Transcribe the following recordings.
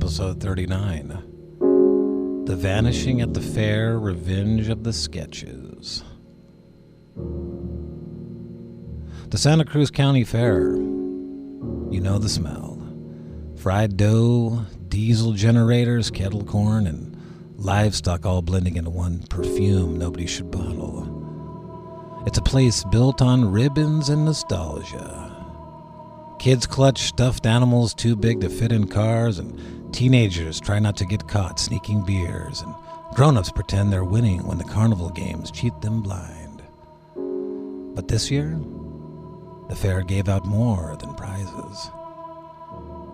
episode 39. The Vanishing at the Fair, Revenge of the Sketches. The Santa Cruz County Fair. You know the smell. Fried dough, diesel generators, kettle corn, and livestock all blending into one perfume nobody should bottle. It's a place built on ribbons and nostalgia. Kids clutch stuffed animals too big to fit in cars, and teenagers try not to get caught sneaking beers, and grown-ups pretend they're winning when the carnival games cheat them blind. But this year, the fair gave out more than prizes.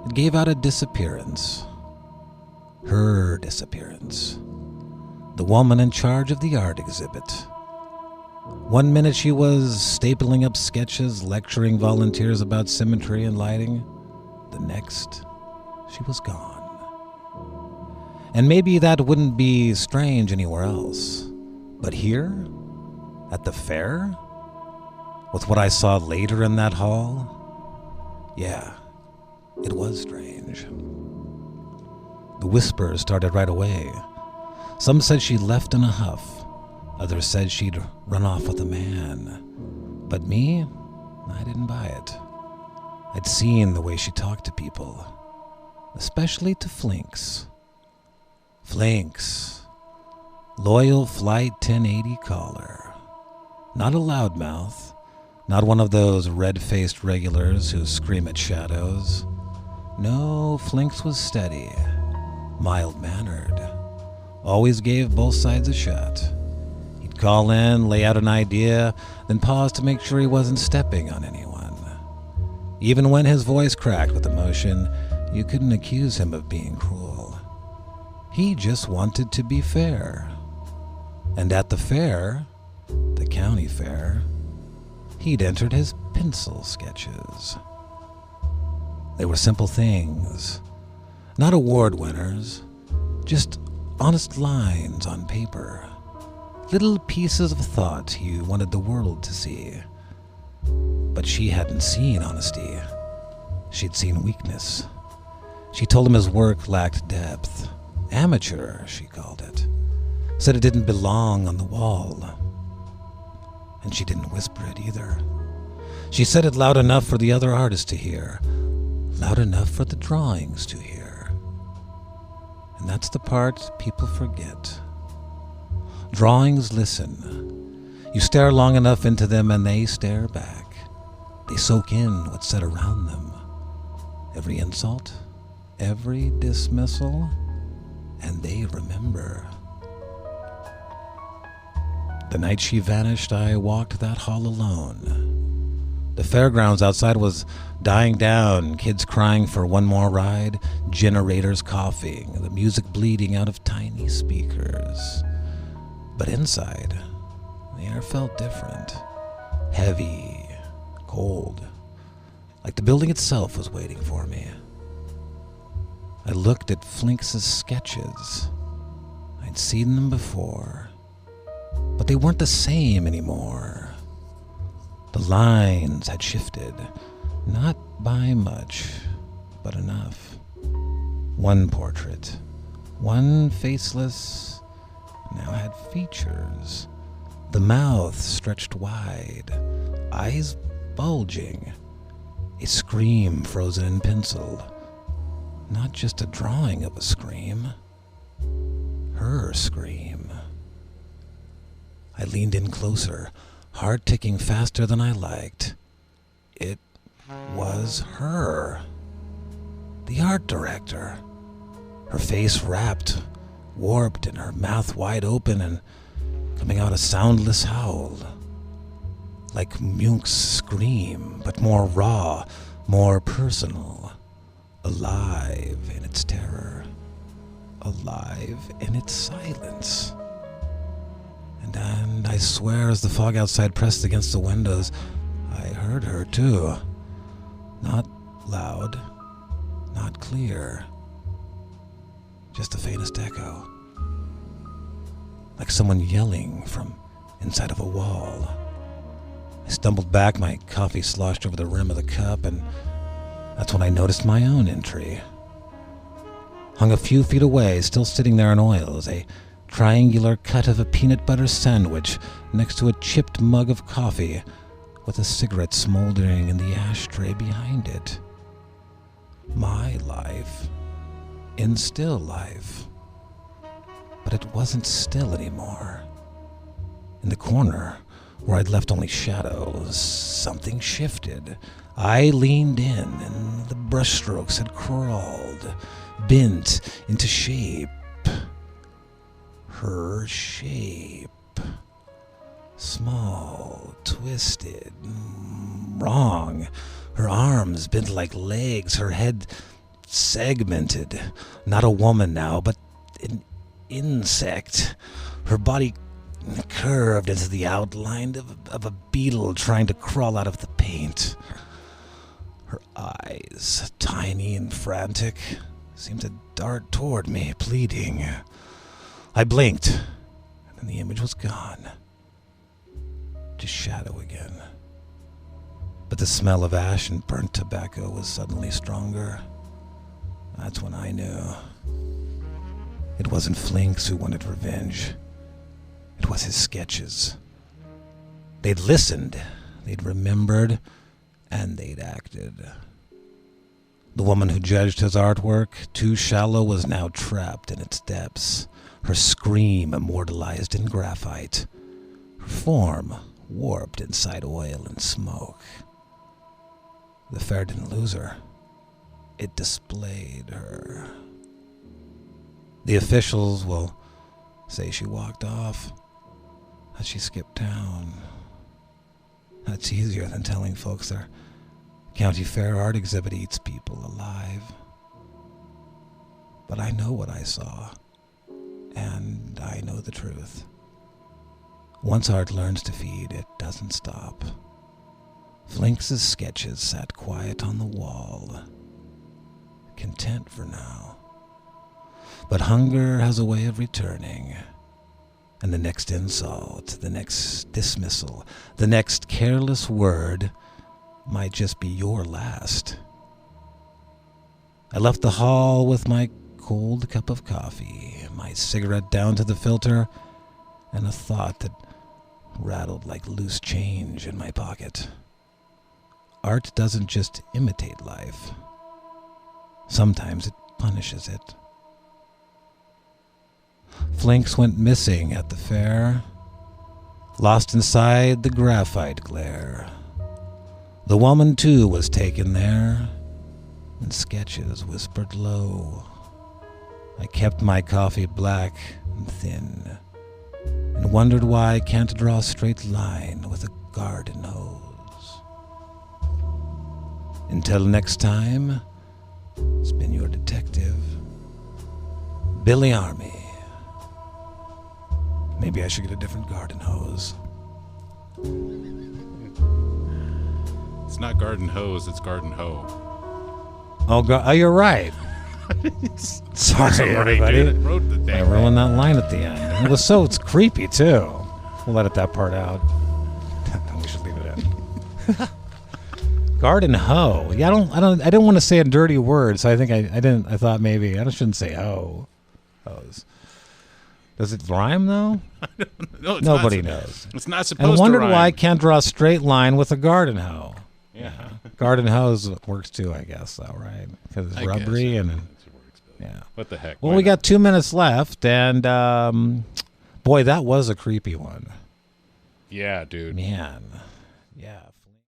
It gave out a disappearance. Her disappearance. The woman in charge of the art exhibit. One minute she was stapling up sketches, lecturing volunteers about symmetry and lighting. The next, she was gone. And maybe that wouldn't be strange anywhere else. But here, at the fair, with what I saw later in that hall, yeah, it was strange. The whispers started right away. Some said she left in a huff. Others said she'd run off with a man. But me, I didn't buy it. I'd seen the way she talked to people, especially to Flinx. Flinx. Loyal Flight 1080 caller. Not a loudmouth. Not one of those red-faced regulars who scream at shadows. No, Flinx was steady. Mild-mannered. Always gave both sides a shot. Call in, lay out an idea, then pause to make sure he wasn't stepping on anyone. Even when his voice cracked with emotion, you couldn't accuse him of being cruel. He just wanted to be fair. And at the fair, the county fair, he'd entered his pencil sketches. They were simple things, not award winners, just honest lines on paper. Little pieces of thought he wanted the world to see. But she hadn't seen honesty. She'd seen weakness. She told him his work lacked depth. Amateur, she called it. Said it didn't belong on the wall. And she didn't whisper it either. She said it loud enough for the other artists to hear. Loud enough for the drawings to hear. And that's the part people forget. Drawings listen. You stare long enough into them and they stare back. They soak in what's said around them. Every insult, every dismissal, and they remember. The night she vanished, I walked that hall alone. The fairgrounds outside was dying down, kids crying for one more ride, generators coughing, the music bleeding out of tiny speakers. But inside, the air felt different. Heavy, cold, like the building itself was waiting for me. I looked at Flinx's sketches. I'd seen them before, but they weren't the same anymore. The lines had shifted, not by much, but enough. One portrait, one faceless, now had features. The mouth stretched wide, eyes bulging, a scream frozen in pencil. Not just a drawing of a scream, her scream. I leaned in closer, heart ticking faster than I liked. It was her, the art director, her face wrapped, warped, and her mouth wide open and coming out a soundless howl. Like Munch's scream, but more raw, more personal. Alive in its terror. Alive in its silence. And I swear as the fog outside pressed against the windows, I heard her too. Not loud, not clear. Just the faintest echo. Like someone yelling from inside of a wall. I stumbled back, my coffee sloshed over the rim of the cup, and that's when I noticed my own entry. hung a few feet away, still sitting there in oils, a triangular cut of a peanut butter sandwich next to a chipped mug of coffee with a cigarette smoldering in the ashtray behind it. My life in still life. But it wasn't still anymore. In the corner, where I'd left only shadows, something shifted. I leaned in, and the brushstrokes had crawled, bent into shape. Her shape. Small, twisted, wrong. Her arms bent like legs, her head segmented. Not a woman now, but an insect. Her body curved into the outline of a beetle trying to crawl out of the paint. Her eyes, tiny and frantic, seemed to dart toward me, pleading. I blinked, and then the image was gone. Just shadow again. But the smell of ash and burnt tobacco was suddenly stronger. That's when I knew. It wasn't Flinx who wanted revenge. It was his sketches. They'd listened, they'd remembered, and they'd acted. The woman who judged his artwork, too shallow, was now trapped in its depths, her scream immortalized in graphite, her form warped inside oil and smoke. The fair didn't lose her. It displayed her. The officials will say she walked off, that she skipped town. That's easier than telling folks their county fair art exhibit eats people alive. But I know what I saw, and I know the truth. Once art learns to feed, it doesn't stop. Flinx's sketches sat quiet on the wall, content for now. But hunger has a way of returning, and the next insult, the next dismissal, the next careless word might just be your last. I left the hall with my cold cup of coffee, my cigarette down to the filter, and a thought that rattled like loose change in my pocket. Art doesn't just imitate life. Sometimes it punishes it. Flinx went missing at the fair, lost inside the graphite glare. The woman, too, was taken there, and sketches whispered low. I kept my coffee black and thin, and wondered why I can't draw a straight line with a garden hose. Until next time, it's been your detective, Billy Armi. Maybe I should get a different garden hose. It's not garden hose, it's garden hoe. Oh, you're right. Sorry, everybody. I ruined that line at the end. It's creepy, too. We'll let that part out. We should leave it in. Garden hoe. Yeah, I didn't want to say a dirty word, so I think I thought maybe I shouldn't say hoe. Hose. Does it rhyme, though? No, Nobody knows. It's not supposed to rhyme. I wondered why I rhyme. can't draw a straight line with a garden hoe. Yeah. Garden hose works, too, I guess, though, right? Because it's rubbery and... Yeah. What the heck? Well, we got 2 minutes left, and boy, that was a creepy one. Yeah, dude. Man. Yeah.